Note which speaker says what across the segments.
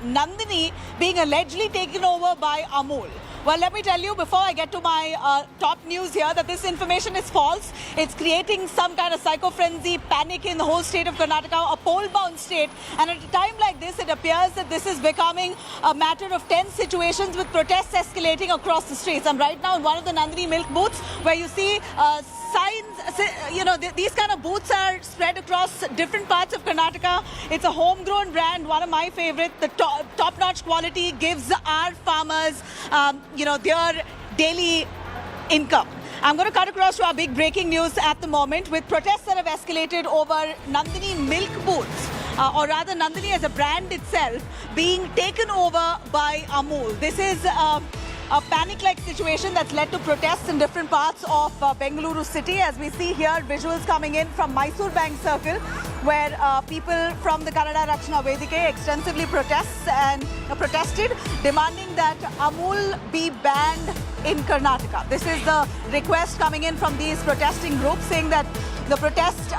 Speaker 1: Nandini being allegedly taken over by Amul. Well, let me tell you before I get to my top news here that this information is false. It's creating some kind of psycho-frenzy, panic in the whole state of Karnataka, a poll-bound state. And at a time like this, it appears that this is becoming a matter of tense situations with protests escalating across the streets. I'm right now in one of the Nandini milk booths where you see signs, these kind of booths are spread across different parts of Karnataka. It's a homegrown brand, one of my favorite. The top-notch quality gives our farmers, their daily income. I'm going to cut across to our big breaking news at the moment with protests that have escalated over Nandini milk booths. Or rather Nandini as a brand itself being taken over by Amul. This is a panic-like situation that's led to protests in different parts of Bengaluru city. As we see here, visuals coming in from Mysore Bank Circle, where people from the Kannada Rakshana Vedike extensively protested, demanding that Amul be banned in Karnataka. This is the request coming in from these protesting groups, saying that the protest,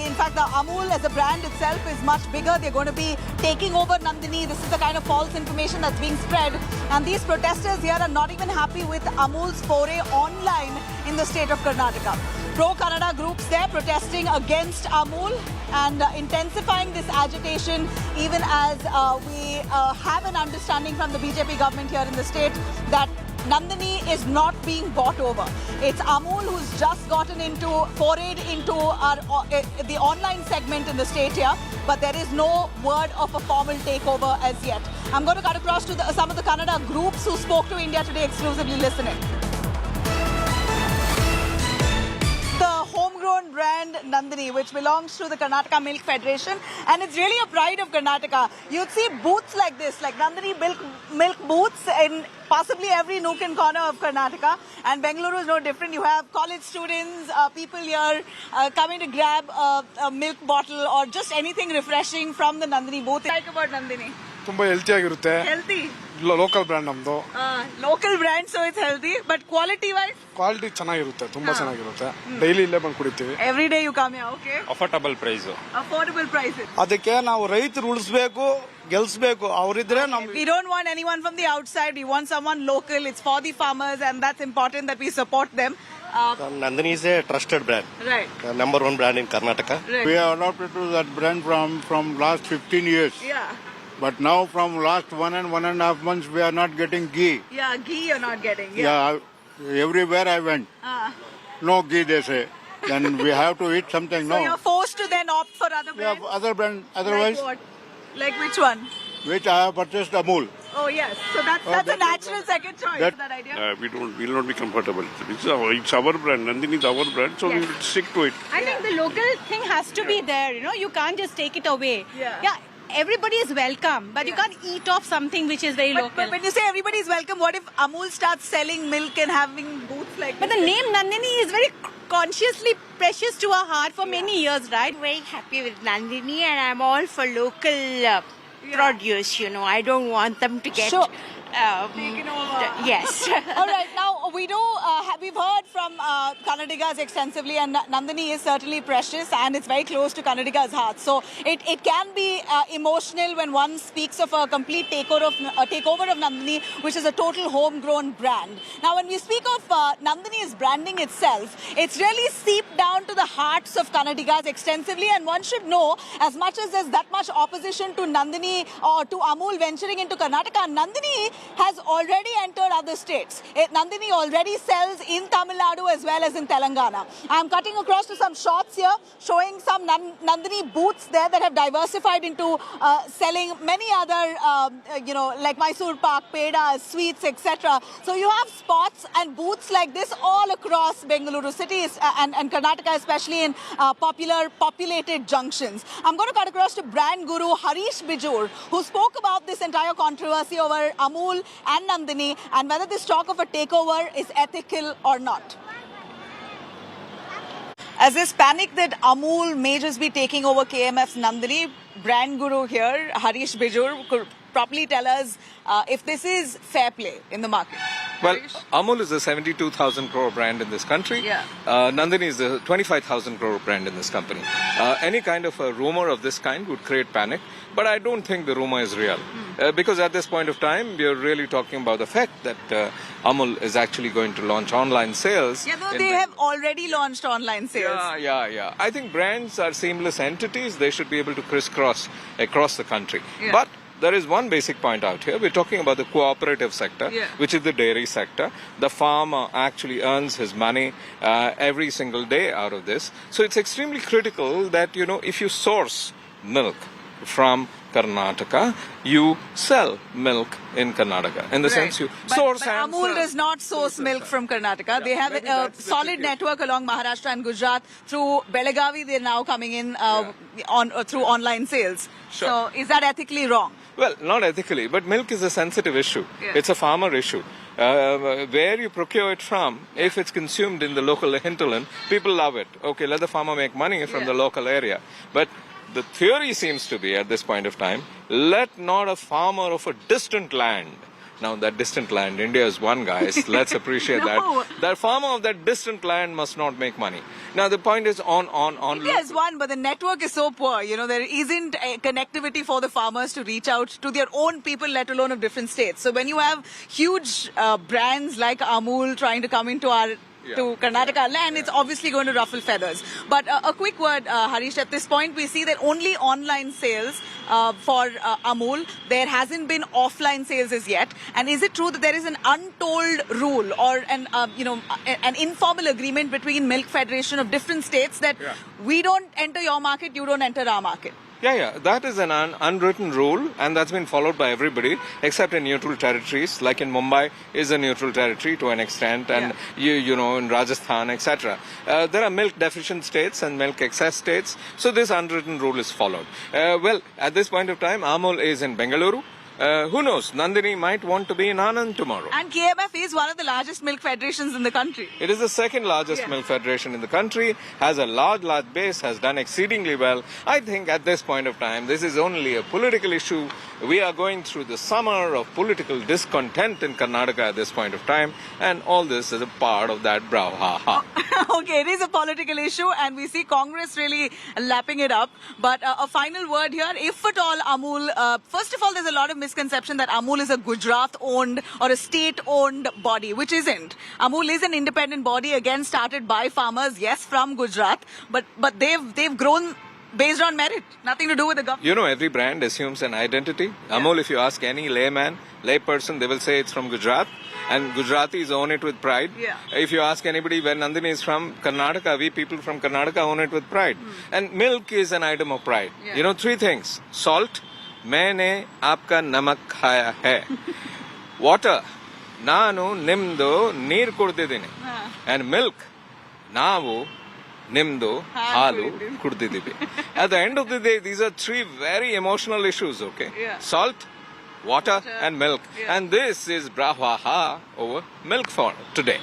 Speaker 1: in fact, the Amul as a brand itself is much bigger. They're going to be taking over Nandini. This is the kind of false information that's being spread. And these protesters here are not even happy with Amul's foray online in the state of Karnataka. Pro-Kannada groups there protesting against Amul and intensifying this agitation even as we have an understanding from the BJP government here in the state that Nandini is not being bought over. It's Amul who's just forayed into the online segment in the state here, but there is no word of a formal takeover as yet. I'm going to cut across to some of the Kannada groups who spoke to India Today exclusively. Listen in. The homegrown brand Nandini, which belongs to the Karnataka Milk Federation, and it's really a pride of Karnataka. You'd see booths like this, like Nandini milk booths in possibly every nook and corner of Karnataka, and Bengaluru is no different. You have college students, people here coming to grab a milk bottle or just anything refreshing from the Nandini booth. What do you like about Nandini?
Speaker 2: ತುಂಬಾ healthy ಆಗಿರುತ್ತೆ.
Speaker 1: Healthy?
Speaker 2: Local brand ನಮ್ದು.
Speaker 1: Local brand, so it's healthy, but quality wise?
Speaker 2: Quality ಚೆನ್ನಾಗಿರುತ್ತೆ, ತುಂಬಾ ಚೆನ್ನಾಗಿರುತ್ತೆ. Daily ಇಲ್ಲೇ ಬಂದು ಕುಡಿತೀವಿ.
Speaker 1: Every day you come here, okay?
Speaker 3: Affordable price.
Speaker 1: Affordable prices.
Speaker 2: ಅದಕ್ಕೆ ನಾವು ರೈತರು ಉಳಿಸಬೇಕು, ಗೆಲ್ಸಬೇಕು. ಅವರಿದ್ರೆ
Speaker 1: We don't want anyone from the outside. We want someone local. It's for the farmers, and that's important that we support them.
Speaker 3: Nandini is a trusted brand.
Speaker 1: Right.
Speaker 3: Number one brand in Karnataka.
Speaker 1: Right.
Speaker 4: We are adopted to that brand from last 15 years.
Speaker 1: Yeah.
Speaker 4: But now from last 1.5 months we are not getting ghee.
Speaker 1: Yeah, ghee you're not getting.
Speaker 4: Yeah, everywhere I went. No ghee they say. Then we have to eat something.
Speaker 1: So you're forced to then opt for other brands?
Speaker 4: Yeah, other brand. Otherwise,
Speaker 1: like what? Like which one?
Speaker 4: which I have purchased Amul.
Speaker 1: Oh yes, so that's a natural second choice. That idea.
Speaker 5: We will not be comfortable. It's our brand. Nandini is our brand, so we will stick to it.
Speaker 6: I think the local thing has to be there. You can't just take it away. Yeah. Everybody is welcome, but you can't eat off something which is very local.
Speaker 1: But when you say everybody is welcome, what if Amul starts selling milk and having booths like
Speaker 6: But
Speaker 1: this?
Speaker 6: the name Nandini is very consciously precious to our heart for many years, right?
Speaker 7: Very happy with Nandini, and I'm all for local produce. I don't want them to get
Speaker 1: taken over.
Speaker 7: Yes.
Speaker 1: All right, now we've heard from Kannadigas extensively, and Nandini is certainly precious and it's very close to Kannadigas' heart. So it can be emotional when one speaks of a complete takeover of Nandini, which is a total homegrown brand. Now, when we speak of Nandini's branding itself, it's really seeped down to the hearts of Kannadigas extensively, and one should know, as much as there's that much opposition to Nandini or to Amul venturing into Karnataka, Nandini has already entered other states. Nandini already sells in Tamil Nadu as well as in Telangana. I'm cutting across to some shots here showing some Nandini booths there that have diversified into selling many other, like Mysore Pak, pedas, sweets, etc. So you have spots and booths like this all across Bengaluru cities and Karnataka, especially in populated junctions. I'm going to cut across to brand guru Harish Bijur, who spoke about this entire controversy over Amul and Nandini and whether this talk of a takeover is ethical or not. As this panic that Amul may just be taking over KMF's Nandini, brand guru here, Harish Bijur, could properly tell us if this is fair play in the market.
Speaker 8: Well, Amul is a 72,000 crore brand in this country.
Speaker 1: Yeah.
Speaker 8: Nandini is a 25,000 crore brand in this company. Any kind of a rumor of this kind would create panic, but I don't think the rumor is real. Because at this point of time, we are really talking about the fact that Amul is actually going to launch online sales.
Speaker 1: Yeah, though they have already launched online sales.
Speaker 8: Yeah. I think brands are seamless entities. They should be able to crisscross across the country.
Speaker 1: Yeah.
Speaker 8: But there is one basic point out here. We're talking about the cooperative sector, which is the dairy sector. The farmer actually earns his money every single day out of this. So it's extremely critical that, if you source milk from Karnataka, you sell milk in Karnataka. In the sense you source
Speaker 1: but
Speaker 8: and
Speaker 1: Amul
Speaker 8: sell.
Speaker 1: does not source milk from Karnataka. They have a solid network along Maharashtra and Gujarat. Through Belagavi, they're now coming in through online sales.
Speaker 8: Sure.
Speaker 1: So is that ethically wrong?
Speaker 8: Well, not ethically, but milk is a sensitive issue.
Speaker 1: Yeah.
Speaker 8: It's a farmer issue. Where you procure it from, if it's consumed in the local hinterland, people love it. Okay, let the farmer make money from the local area. But the theory seems to be, at this point of time, let not a farmer of a distant land. Now, that distant land, India is one, guys. Let's appreciate that. That farmer of that distant land must not make money. Now, the point is on.
Speaker 1: India is one, but the network is so poor. There isn't a connectivity for the farmers to reach out to their own people, let alone of different states. So when you have huge brands like Amul trying to come into to Karnataka land, it's obviously going to ruffle feathers. But a quick word, Harish, at this point we see that only online sales for Amul. There hasn't been offline sales as yet. And is it true that there is an untold rule or an informal agreement between Milk Federation of different states that we don't enter your market, you don't enter our market?
Speaker 8: Yeah. That is an unwritten rule, and that's been followed by everybody, except in neutral territories, like in Mumbai is a neutral territory to an extent, and in Rajasthan, etc. There are milk deficient states and milk excess states, so this unwritten rule is followed. Well, at this point of time, Amul is in Bengaluru. Who knows? Nandini might want to be in Anand tomorrow.
Speaker 1: And KMF is one of the largest milk federations in the country.
Speaker 8: It is the second largest milk federation in the country, has a large base, has done exceedingly well. I think at this point of time, this is only a political issue. We are going through the summer of political discontent in Karnataka at this point of time, and all this is a part of that brouhaha.
Speaker 1: Okay, it is a political issue, and we see Congress really lapping it up. But a final word here, if at all Amul, first of all, there's a lot of misconception that Amul is a Gujarat-owned or a state-owned body, which isn't. Amul is an independent body, again started by farmers, yes, from Gujarat, but they've grown based on merit, nothing to do with the government.
Speaker 8: Every brand assumes an identity. Amul, if you ask any layperson, they will say it's from Gujarat. And Gujaratis own it with pride.
Speaker 1: Yeah.
Speaker 8: If you ask anybody where Nandini is from, Karnataka, we people from Karnataka own it with pride. And milk is an item of pride.
Speaker 1: Yeah.
Speaker 8: Three things. Salt, मैंने आपका नमक खाया है. Water, ನಾನು ನಿಮ್ದು ನೀರು ಕುಡ್ದಿದ್ದೀನಿ. And milk, ನಾವು ನಿಮ್ದು ಹಾಲು ಕುಡ್ದಿದ್ದೀವಿ. At the end of the day, these are three very emotional issues, okay?
Speaker 1: Yeah.
Speaker 8: Salt, water and milk. And this is brouhaha over milk for today.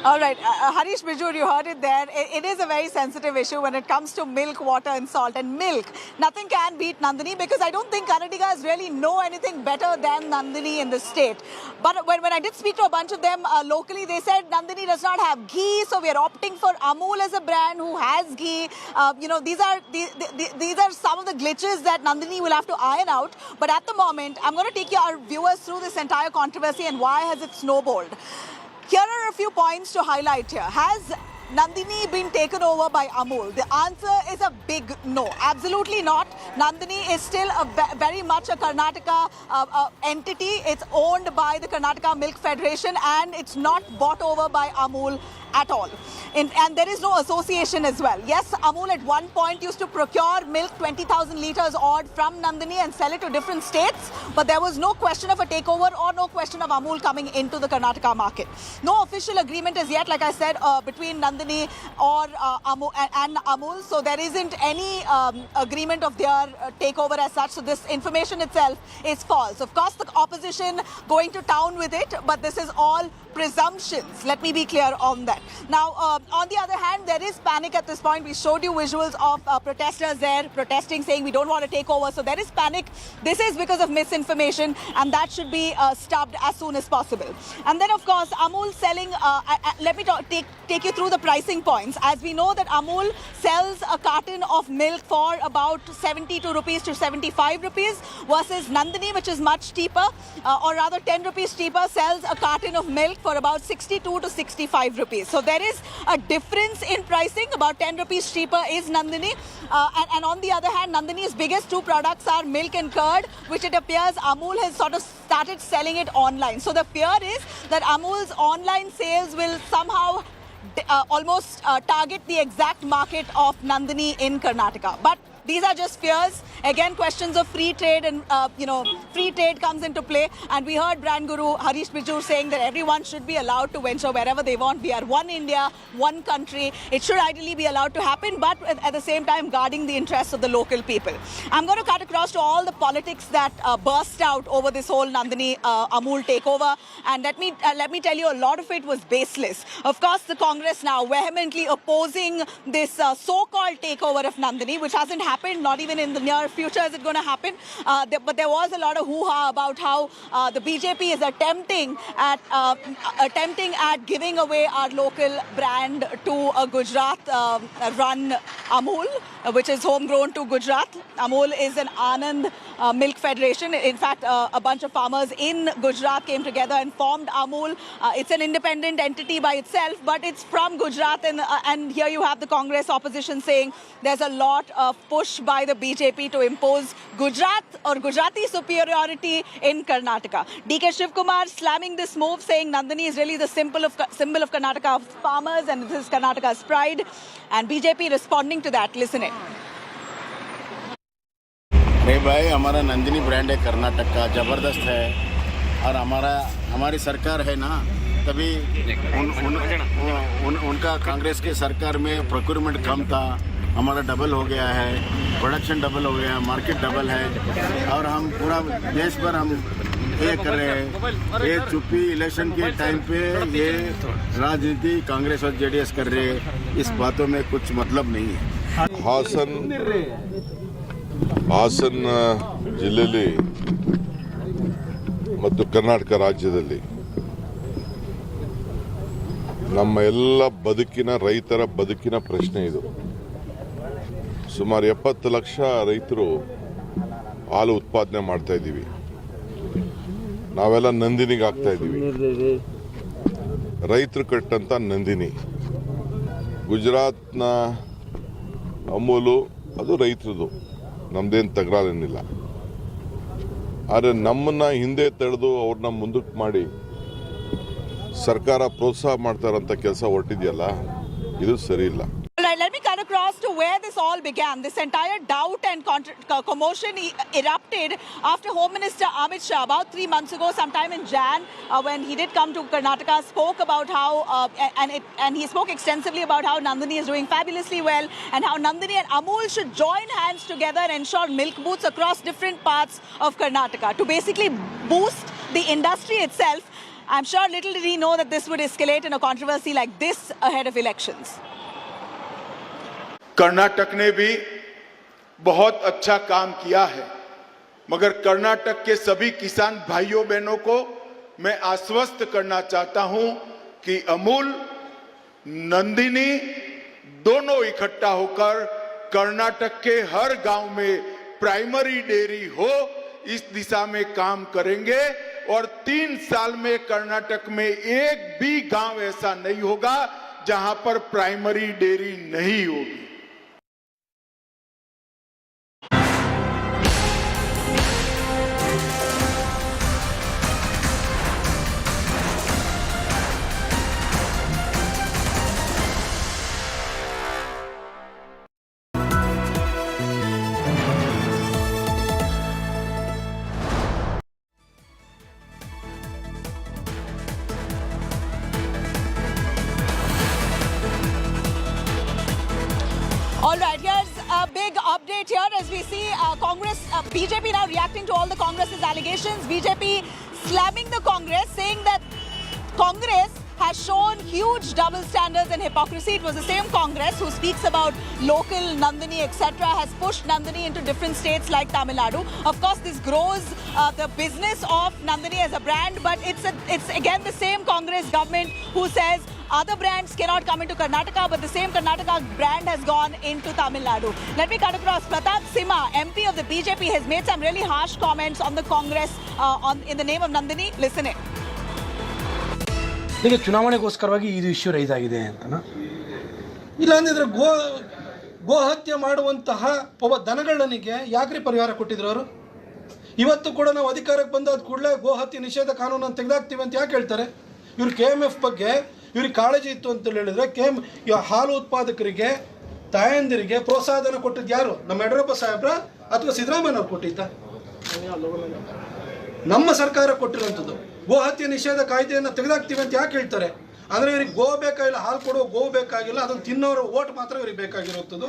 Speaker 1: All right, Harish Bijur, you heard it there. It is a very sensitive issue when it comes to milk, water and salt. And milk, nothing can beat Nandini, because I don't think Karnataka really know anything better than Nandini in the state. But when I did speak to a bunch of them locally, they said Nandini does not have ghee, so we are opting for Amul as a brand who has ghee. These are some of the glitches that Nandini will have to iron out. But at the moment, I'm going to take our viewers through this entire controversy and why has it snowballed. Here are a few points to highlight here. Has Nandini been taken over by Amul? The answer is a big no. Absolutely not. Nandini is still very much a Karnataka entity. It's owned by the Karnataka Milk Federation and it's not bought over by Amul at all. And there is no association as well. Yes, Amul at one point used to procure milk 20,000 litres odd from Nandini and sell it to different states, but there was no question of a takeover or no question of Amul coming into the Karnataka market. No official agreement as yet, like I said, between Nandini or Amul, so there isn't any agreement of their takeover as such, so this information itself is false. Of course, the opposition going to town with it, but this is all presumptions. Let me be clear on that. that. Now, on the other hand, there is panic at this point. We showed you visuals of protesters there protesting, saying we don't want to take over. So there is panic. This is because of misinformation, and that should be stopped as soon as possible. And then, of course, Amul selling, let me take you through the pricing points. As we know that Amul sells a carton of milk for about 72 rupees to 75 rupees versus Nandini, which is much cheaper, or rather 10 rupees cheaper, sells a carton of milk for about 62 to 65 rupees. So there is a difference in pricing. About 10 rupees cheaper is Nandini. And on the other hand, Nandini's biggest two products are milk and curd, which it appears Amul has sort of started selling it online. So the fear is that Amul's online sales will somehow almost target the exact market of Nandini in Karnataka. But these are just fears. Again, questions of free trade and, free trade comes into play. And we heard brand guru Harish Bijur saying that everyone should be allowed to venture wherever they want. We are one India, one country. It should ideally be allowed to happen, but at the same time, guarding the interests of the local people. I'm going to cut across to all the politics that burst out over this whole Nandini Amul takeover. And let me tell you, a lot of it was baseless. Of course, the Congress now vehemently opposing this so-called takeover of Nandini, which hasn't happened, not even in the near future is it going to happen. But there was a lot of hoo-ha about how the BJP is attempting at giving away our local brand to a Gujarat-run Amul, which is homegrown to Gujarat. Amul is an Anand Milk Federation. In fact, a bunch of farmers in Gujarat came together and formed Amul. It's an independent entity by itself, but it's from Gujarat. And here you have the Congress opposition saying there's a lot of push by the BJP to impose Gujarat or Gujarati superiority in Karnataka. DK Shivkumar slamming this move, saying Nandini is really the symbol of Karnataka's farmers and this is Karnataka's pride. And BJP responding to that. Listen in.
Speaker 9: नहीं भाई, हमारा Nandini brand है कर्नाटक का, ज़बरदस्त है। और हमारी सरकार है ना, तभी उनका कांग्रेस के सरकार में प्रोक्योरमेंट कम था, हमारा डबल हो गया है, प्रोडक्शन डबल हो गया है, मार्केट डबल है। और हम पूरा देश भर हम ये कर रहे हैं। ये चुप्पी इलेक्शन के टाइम पे ये राजनीति कांग्रेस और जेडीएस कर रहे हैं, इस बातों में कुछ मतलब नहीं है।
Speaker 10: ಹಾಸನ ಜಿಲ್ಲೆಯಲ್ಲಿ ಮತ್ತು ಕರ್ನಾಟಕ ರಾಜ್ಯದಲ್ಲಿ ನಮ್ಮ ಎಲ್ಲ ಬದುಕಿನ ರೈತರ ಬದುಕಿನ ಪ್ರಶ್ನೆ ಇದು. ಸುಮಾರು 70 ಲಕ್ಷ ರೈತರು ಹಾಲು ಉತ್ಪಾದನೆ ಮಾಡ್ತಾ ಇದ್ದೀವಿ. ನಾವೆಲ್ಲ ನಂದಿನಿಗೆ ಹಾಕ್ತಾ ಇದ್ದೀವಿ. ರೈತರು ಕಟ್ಟಂತ ನಂದಿನಿ, ಗುಜರಾತ್ನ ಅಮೂಲು ಅದು ರೈತರದು, ನಮ್ದೇನು ತಕರಾರೇನಿಲ್ಲ. ಆದರೆ ನಮ್ಮನ್ನ ಹಿಂದೆ ತಡೆದು ಅವ್ರನ್ನ ಮುಂದಕ್ಕೆ ಮಾಡಿ ಸರ್ಕಾರ ಪ್ರೋತ್ಸಾಹ ಮಾಡ್ತಾರಂತ ಕೆಲಸ ಹೊರಟಿದೆಯಲ್ಲ, ಇದು ಸರಿ ಇಲ್ಲ.
Speaker 1: Let me cut across to where this all began. This entire doubt and commotion erupted after Home Minister Amit Shah, about 3 months ago, sometime in Jan, when he did come to Karnataka, spoke about how, and he spoke extensively about how Nandini is doing fabulously well and how Nandini and Amul should join hands together and ensure milk booths across different parts of Karnataka to basically boost the industry itself. I'm sure little did he know that this would escalate in a controversy like this ahead of elections.
Speaker 11: Karnataka ने भी बहुत अच्छा काम किया है, मगर कर्नाटक के सभी किसान भाइयों बहनों को मैं आश्वस्त करना चाहता हूं कि अमूल, नंदिनी दोनों इकट्ठा होकर कर्नाटक के हर गांव में प्राइमरी डेयरी हो, इस दिशा में काम करेंगे। और 3 साल में कर्नाटक में एक भी गांव ऐसा नहीं होगा जहां पर प्राइमरी डेयरी नहीं होगी।
Speaker 1: All right, here's a big update here as we see BJP now reacting to all the Congress's allegations. BJP slamming the Congress, saying that Congress has shown huge double standards and hypocrisy. It was the same Congress who speaks about local Nandini, etc., has pushed Nandini into different states like Tamil Nadu. Of course, this grows the business of Nandini as a brand, but it's again the same Congress government who says other brands cannot come into Karnataka, but the same Karnataka brand has gone into Tamil Nadu. Let me cut across. Pratap Simha, MP of the BJP, has made some really harsh comments on the Congress in the name of Nandini. Listen in.
Speaker 12: ಈಗ ಚುನಾವಣೆಗೋಸ್ಕರವಾಗಿ ಇದು issue rice ಆಗಿದೆ ಅಂತನಾ ಇಲ್ಲ ಅಂದಿದ್ರೆ ಗೋ ಹತ್ಯೆ ಮಾಡುವಂತಹ ಒಬ್ಬ ದನಗಳನಿಗೆ ಯಾಕ್ರಿ ಪರಿಹಾರ ಕೊಟ್ಟಿದ್ರು ಅವರು ಇವತ್ತು ಕೂಡ ನಾವು ಅಧಿಕಾರಕ್ಕೆ ಬಂದಾದ ಕೂಡಲೇ ಗೋ ಹತ್ಯೆ ನಿಷೇಧ ಕಾನೂನನ್ನು ತೆಗೆದಾಕ್ತೀವಿ ಅಂತ ಯಾಕೆ ಹೇಳ್ತಾರೆ ಇವರು KMF ಬಗ್ಗೆ ಇವ್ರಿಗೆ ಕಾಳಜಿ ಇತ್ತು ಅಂತ ಹೇಳಿದ್ರೆ ಹಾಲು ಉತ್ಪಾದಕರಿಗೆ ತಾಯಂದಿರಿಗೆ ಪ್ರೋತ್ಸಾಹನ ಕೊಟ್ಟಿದ್ದು ಯಾರು ನಮ್ಮ ಯಡಿಯೂರಪ್ಪ ಸಾಹೇಬ್ರ ಅಥವಾ ಸಿದ್ದರಾಮಯ್ಯನವ್ರು ಕೊಟ್ಟಿದ್ದ ನಮ್ಮ ಸರ್ಕಾರ ಕೊಟ್ಟಿರುವಂಥದ್ದು ಗೋ ಹತ್ಯೆ ನಿಷೇಧ ಕಾಯ್ದೆಯನ್ನು ತೆಗೆದಾಕ್ತೀವಿ ಅಂತ ಯಾಕೆ ಹೇಳ್ತಾರೆ ಅಂದರೆ ಇವ್ರಿಗೆ ಗೋ ಬೇಕಾಗಿಲ್ಲ ಹಾಲು ಕೊಡೋ ಗೋ ಬೇಕಾಗಿಲ್ಲ ಅದನ್ನು ತಿನ್ನೋರ ಓಟ್ ಮಾತ್ರ ಇವ್ರಿಗೆ ಬೇಕಾಗಿರುವಂಥದ್ದು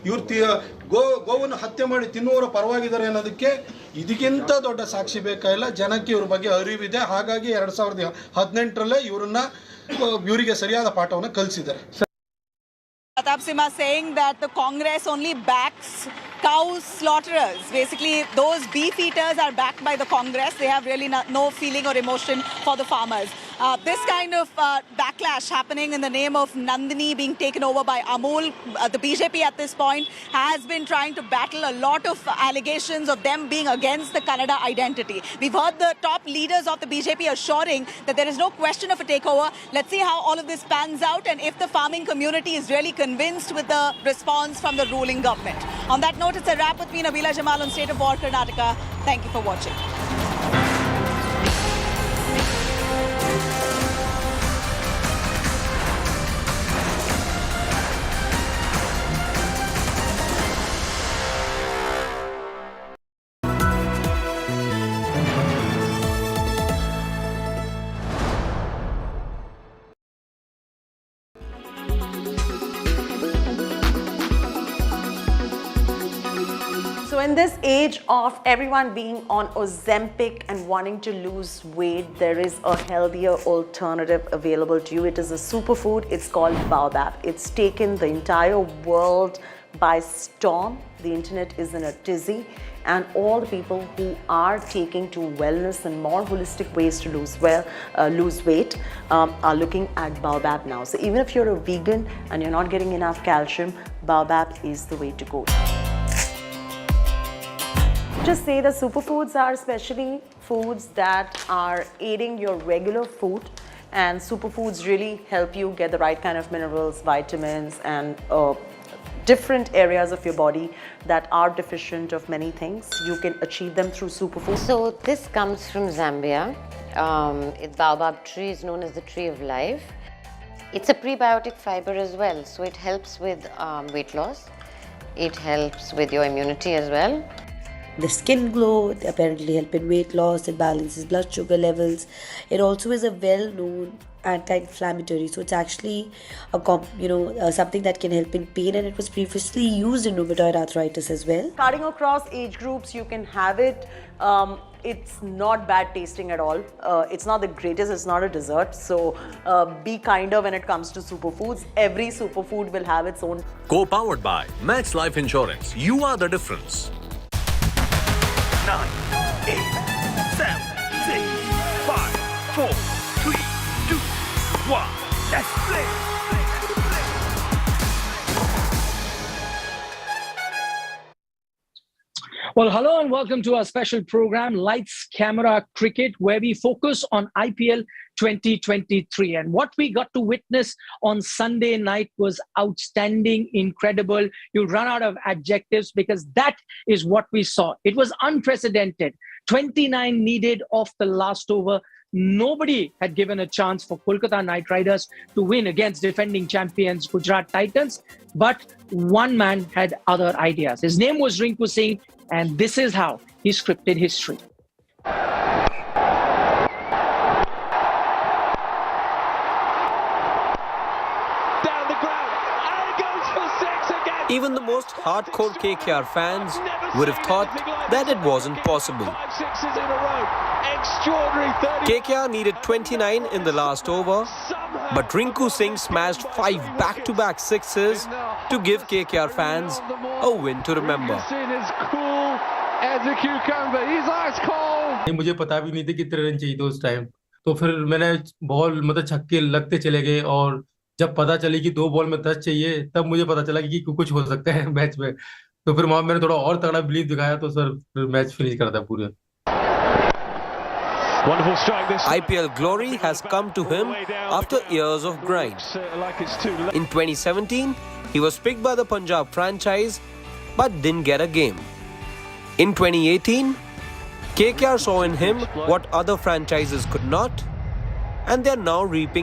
Speaker 12: ಇವ್ರು ಗೋವನ್ನು ಹತ್ಯೆ ಮಾಡಿ ತಿನ್ನುವವರ ಪರವಾಗಿದ್ದಾರೆ ಅನ್ನೋದಕ್ಕೆ ಇದಕ್ಕಿಂತ ದೊಡ್ಡ ಸಾಕ್ಷಿ ಬೇಕಾಗಿಲ್ಲ ಜನಕ್ಕೆ ಇವ್ರ ಬಗ್ಗೆ ಅರಿವಿದೆ ಹಾಗಾಗಿ 2018ರಲ್ಲೇ ಇವರಿಗೆ ಸರಿಯಾದ ಪಾಠವನ್ನು ಕಲಿಸಿದ್ದಾರೆ
Speaker 1: Pratap Simha saying that the Congress only backs cow slaughterers. Basically, those beef eaters are backed by the Congress. They have really no feeling or emotion for the farmers. This kind of backlash happening in the name of Nandini being taken over by Amul. The BJP at this point has been trying to battle a lot of allegations of them being against the Kannada identity. We've heard the top leaders of the BJP assuring that there is no question of a takeover. Let's see how all of this pans out and if the farming community is really convinced with the response from the ruling government. On that note, it's a wrap with me, Nabila Jamal, on State of War, Karnataka. Thank you for watching.
Speaker 13: So in this age of everyone being on Ozempic and wanting to lose weight, there is a healthier alternative available to you. It is a superfood. It's called Baobab. It's taken the entire world by storm. The internet is in a tizzy, and all the people who are taking to wellness and more holistic ways to lose weight are looking at Baobab now. So even if you're a vegan and you're not getting enough calcium, Baobab is the way to go. Just say the superfoods are especially foods that are aiding your regular food, and superfoods really help you get the right kind of minerals, vitamins, and different areas of your body that are deficient of many things. You can achieve them through superfoods.
Speaker 14: So this comes from Zambia. It's Baobab tree is known as the tree of life. It's a prebiotic fiber as well, so it helps with weight loss. It helps with your immunity as well.
Speaker 15: The skin glow, they apparently help in weight loss, it balances blood sugar levels. It also is a well-known anti-inflammatory, so it's actually something that can help in pain, and it was previously used in rheumatoid arthritis as well.
Speaker 13: Cutting across age groups, you can have it. It's not bad tasting at all. It's not the greatest, it's not a dessert. So be kinder when it comes to superfoods. Every superfood will have its own.
Speaker 16: Co-powered by Max Life Insurance. You are the difference. 9, 8, 7, 6, 5, 4, 3, 2, 1. Let's play.
Speaker 17: Well, hello and welcome to our special program, Lights, Camera, Cricket, where we focus on IPL 2023. And what we got to witness on Sunday night was outstanding, incredible. You run out of adjectives because that is what we saw. It was unprecedented. 29 needed off the last over. Nobody had given a chance for Kolkata Knight Riders to win against defending champions Gujarat Titans. But one man had other ideas. His name was Rinku Singh, and this is how he scripted history.
Speaker 16: Even the most hardcore KKR fans
Speaker 18: would have thought that it wasn't possible. KKR needed 29 in the last over, but Rinku Singh smashed 5 back-to-back sixes to give KKR fans a win to remember.
Speaker 19: मुझे पता भी नहीं था कितने run चाहिए थे उस time, तो फिर मैंने बॉल मतलब छक्के लगते चले गए और जब पता चली कि 2 बॉल में 10 चाहिए तब मुझे पता चला कि कुछ हो सकता है मैच में, तो फिर वहां मैंने थोड़ा और तगड़ा बिलीव दिखाया तो सर फिर मैच फिनिश कर दिया पूरे।
Speaker 18: IPL glory has come to him after years of grind. In 2017, he was picked by the Punjab franchise but didn't get a game. In 2018, KKR saw in him what other franchises could not, and they're now reaping